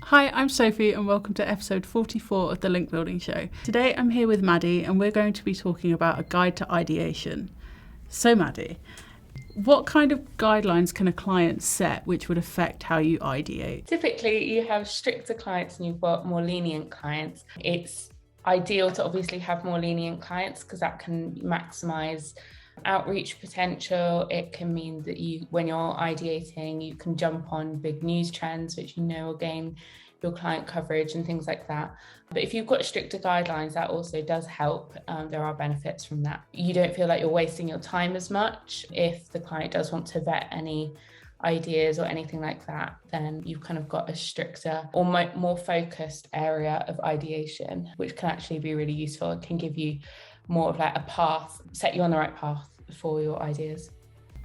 Hi, I'm Sophie and welcome to episode 44 of the Link Building Show. Today I'm here with Maddie and we're going to be talking about a guide to ideation. So Maddie, what kind of guidelines can a client set which would affect how you ideate? Typically, you have stricter clients and you've got more lenient clients. It's ideal to obviously have more lenient clients because that can maximize outreach potential. It can mean that when you're ideating, you can jump on big news trends, which will gain your client coverage and things like that. But if you've got stricter guidelines, that also does help. There are benefits from that. You don't feel like you're wasting your time as much. If the client does want to vet any ideas or anything like that, then you've kind of got a stricter or more focused area of ideation, which can actually be really useful. It can give you more of like a path, set you on the right path for your ideas.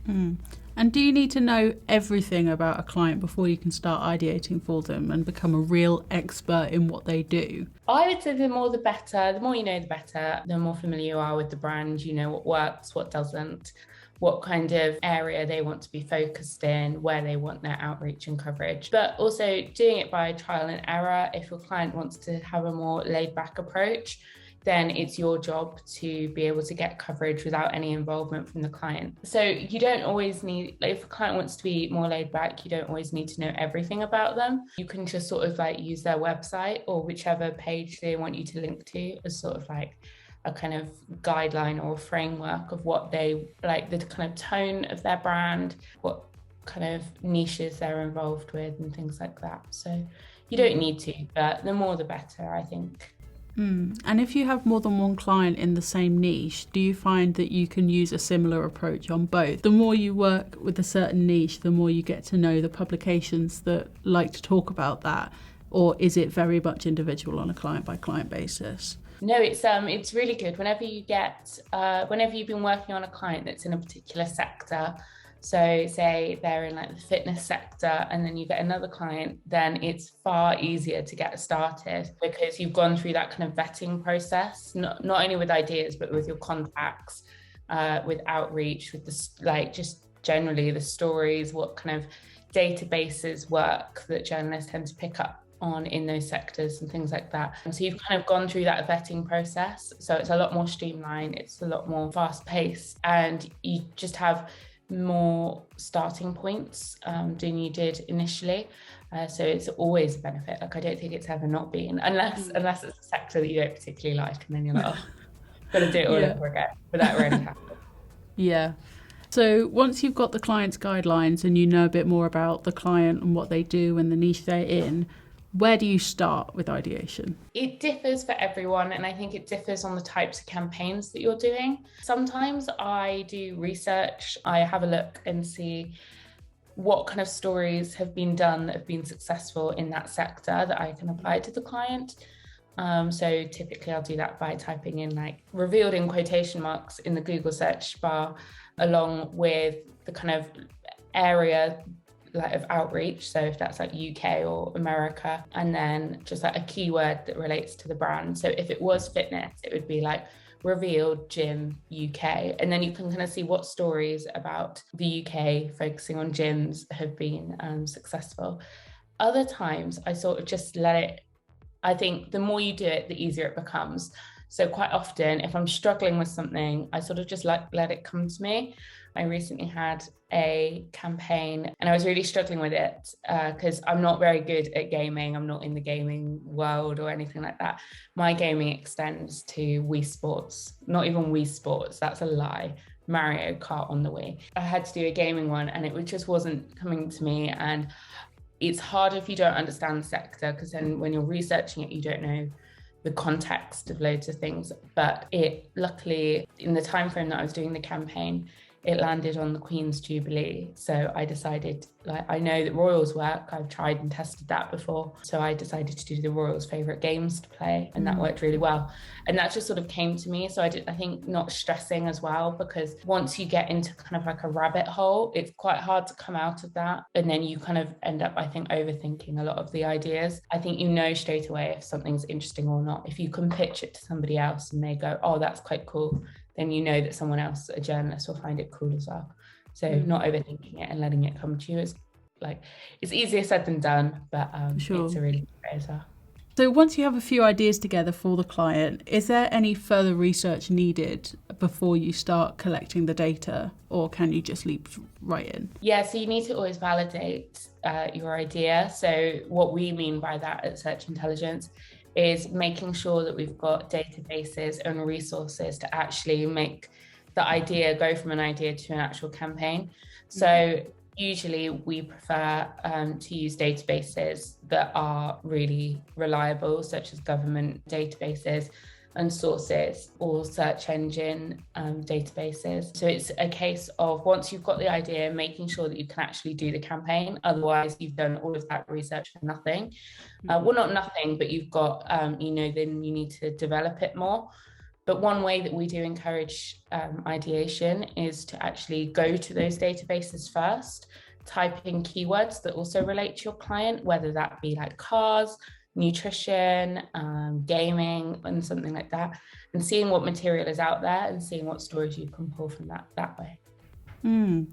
And do you need to know everything about a client before you can start ideating for them and become a real expert in what they do? I would say the more the better. The more you know, the better. The more familiar you are with the brand, you know what works, what doesn't, what kind of area they want to be focused in, where they want their outreach and coverage. But also doing it by trial and error. If your client wants to have a more laid back approach, then it's your job to be able to get coverage without any involvement from the client. So you don't always need, like if a client wants to be more laid back, you don't always need to know everything about them. You can just sort of like use their website or whichever page they want you to link to as sort of like a kind of guideline or a framework of what they like, the kind of tone of their brand, what kind of niches they're involved with and things like that. So you don't need to, but the more the better, I think. And if you have more than one client in the same niche, do you find that you can use a similar approach on both? The more you work with a certain niche, the more you get to know the publications that like to talk about that, or is it very much individual on a client by client basis? No, it's really good. Whenever you've been working on a client that's in a particular sector, so say they're in like the fitness sector and then you get another client, then it's far easier to get started because you've gone through that kind of vetting process, not only with ideas, but with your contacts, with outreach, with just generally the stories, what kind of databases work that journalists tend to pick up on in those sectors and things like that. And so you've kind of gone through that vetting process. So it's a lot more streamlined, it's a lot more fast paced, and you just have more starting points than you did initially. So it's always a benefit. Like I don't think it's ever not been, unless it's a sector that you don't particularly like, and then you're like, oh, got to do it all over again. But that rarely happens. Yeah. So once you've got the client's guidelines and you know a bit more about the client and what they do and the niche they're in, where do you start with ideation? It differs for everyone, and I think it differs on the types of campaigns that you're doing. Sometimes I do research, I have a look and see what kind of stories have been done that have been successful in that sector that I can apply to the client. So typically I'll do that by typing in like revealed in quotation marks in the Google search bar, along with the kind of area like of outreach, so if that's like UK or America, and then just like a keyword that relates to the brand. So if it was fitness, it would be like revealed gym UK, and then you can kind of see what stories about the UK focusing on gyms have been successful. Other times I sort of just let it, I think the more you do it, the easier it becomes. So quite often, if I'm struggling with something, I sort of just let it come to me. I recently had a campaign and I was really struggling with it because I'm not very good at gaming. I'm not in the gaming world or anything like that. My gaming extends to Wii Sports, not even Wii Sports, that's a lie. Mario Kart on the Wii. I had to do a gaming one and it just wasn't coming to me. And it's hard if you don't understand the sector, because then when you're researching it, you don't know the context of loads of things. But it luckily, in the time frame that I was doing the campaign, it landed on the Queen's Jubilee. So I decided, like, I know that Royals work. I've tried and tested that before. So I decided to do the Royals' favourite games to play, and that worked really well. And that just sort of came to me. So I think not stressing as well, because once you get into kind of like a rabbit hole, it's quite hard to come out of that. And then you kind of end up, I think, overthinking a lot of the ideas. I think you know straight away if something's interesting or not. If you can pitch it to somebody else and they go, oh, that's quite cool, then you know that someone else, a journalist, will find it cool as well. So not overthinking it and letting it come to you is like, it's easier said than done, but Sure. it's a really good way as well. So once you have a few ideas together for the client, is there any further research needed before you start collecting the data, or can you just leap right in? Yeah, so you need to always validate your idea. So what we mean by that at Search Intelligence is making sure that we've got databases and resources to actually make the idea go from an idea to an actual campaign. So usually we prefer to use databases that are really reliable, such as government databases and sources, or search engine databases. So it's a case of, once you've got the idea, making sure that you can actually do the campaign. Otherwise, you've done all of that research for nothing. Well, not nothing, but you've got, then you need to develop it more. But one way that we do encourage ideation is to actually go to those databases first, type in keywords that also relate to your client, whether that be like cars, nutrition, gaming, and something like that, and seeing what material is out there and seeing what stories you can pull from that way.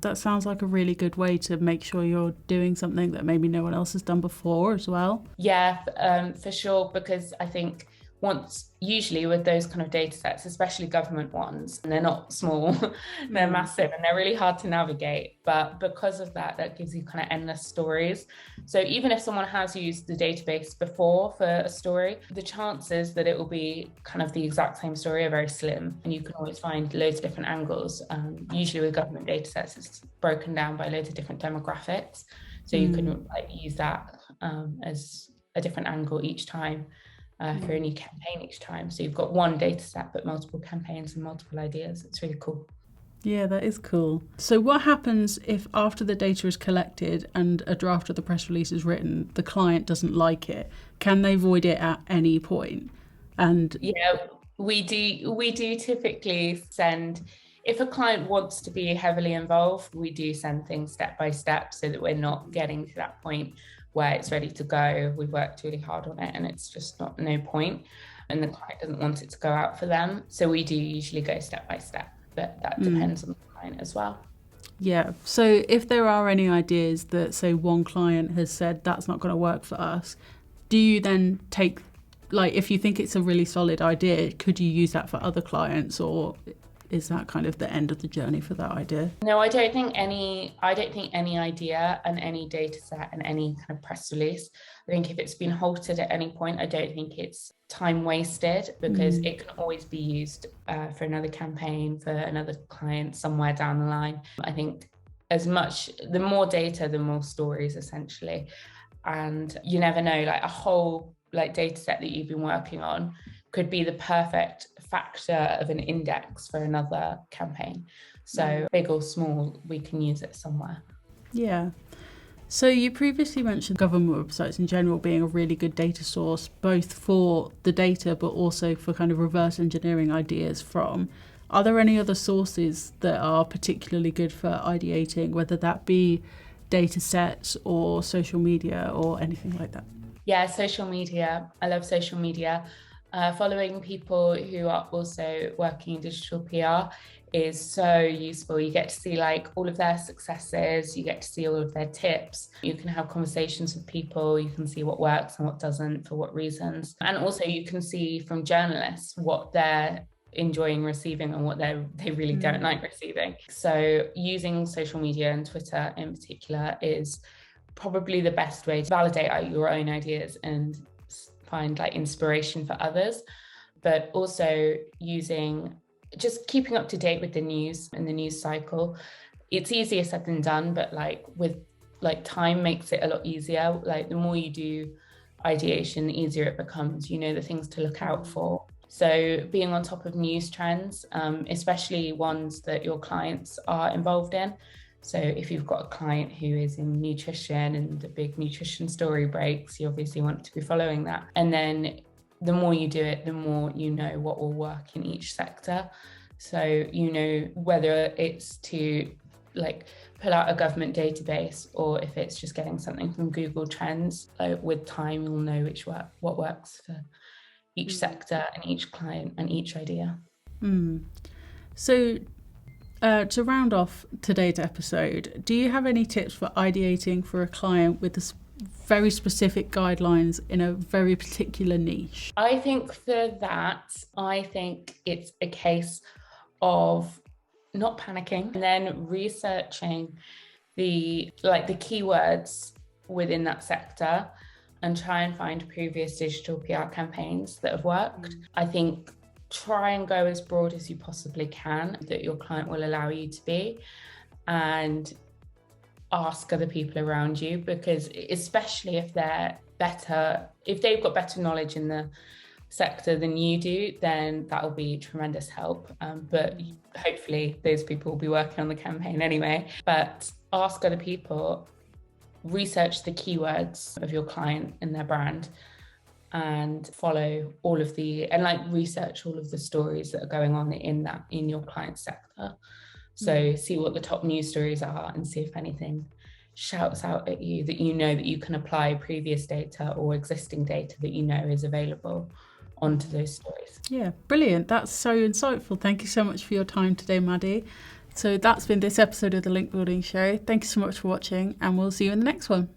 That sounds like a really good way to make sure you're doing something that maybe no one else has done before as well. Yeah, for sure, because I think usually with those kind of data sets, especially government ones, and they're not small, they're massive and they're really hard to navigate. But because of that gives you kind of endless stories. So even if someone has used the database before for a story, the chances that it will be kind of the exact same story are very slim, and you can always find loads of different angles. Usually with government data sets, it's broken down by loads of different demographics. So you can use that as a different angle each time. For a new campaign each time. So you've got one data set, but multiple campaigns and multiple ideas. It's really cool. Yeah, that is cool. So what happens if after the data is collected and a draft of the press release is written, the client doesn't like it? Can they void it at any point? And yeah, we do typically send, if a client wants to be heavily involved, we do send things step by step so that we're not getting to that point where it's ready to go. We've worked really hard on it and it's just no point, and the client doesn't want it to go out for them. So we do usually go step by step, but that depends on the client as well. Yeah, so if there are any ideas that, say, one client has said that's not going to work for us, do you then take, like, if you think it's a really solid idea, could you use that for other clients, or is that kind of the end of the journey for that idea? No, I don't think any idea and any data set and any kind of press release, I think if it's been halted at any point, I don't think it's time wasted, because it can always be used for another campaign, for another client somewhere down the line. I think the more data, the more stories, essentially. And you never know, like a whole data set that you've been working on could be the perfect factor of an index for another campaign. So big or small, we can use it somewhere. Yeah. So you previously mentioned government websites in general being a really good data source, both for the data but also for kind of reverse engineering ideas from. Are there any other sources that are particularly good for ideating, whether that be data sets or social media or anything like that? Yeah, social media. I love social media. Following people who are also working in digital PR is so useful. You get to see all of their successes, you get to see all of their tips, you can have conversations with people, you can see what works and what doesn't, for what reasons. And also you can see from journalists what they're enjoying receiving and what they really don't like receiving. So using social media and Twitter in particular is probably the best way to validate your own ideas and find inspiration for others, but also just keeping up to date with the news and the news cycle. It's easier said than done, but with time makes it a lot easier. The more you do ideation, the easier it becomes. You know the things to look out for. So being on top of news trends, especially ones that your clients are involved in. So if you've got a client who is in nutrition and a big nutrition story breaks, you obviously want to be following that. And then the more you do it, the more you know what will work in each sector. So you know whether it's to pull out a government database, or if it's just getting something from Google Trends. With time, you'll know what works for each sector and each client and each idea. So To round off today's episode, do you have any tips for ideating for a client with this very specific guidelines in a very particular niche? I think for that, I think it's a case of not panicking and then researching the keywords within that sector and try and find previous digital PR campaigns that have worked. I think try and go as broad as you possibly can that your client will allow you to be, and ask other people around you, because especially if they've got better knowledge in the sector than you do, then that will be tremendous help. But hopefully those people will be working on the campaign anyway. But ask other people, research the keywords of your client and their brand, and follow all of research all of the stories that are going on in your client's sector. So see what the top news stories are and see if anything shouts out at you that you can apply previous data or existing data that is available onto those stories. Yeah, brilliant. That's so insightful. Thank you so much for your time today, Maddie. So that's been this episode of the Link Building Show. Thank you so much for watching, and we'll see you in the next one.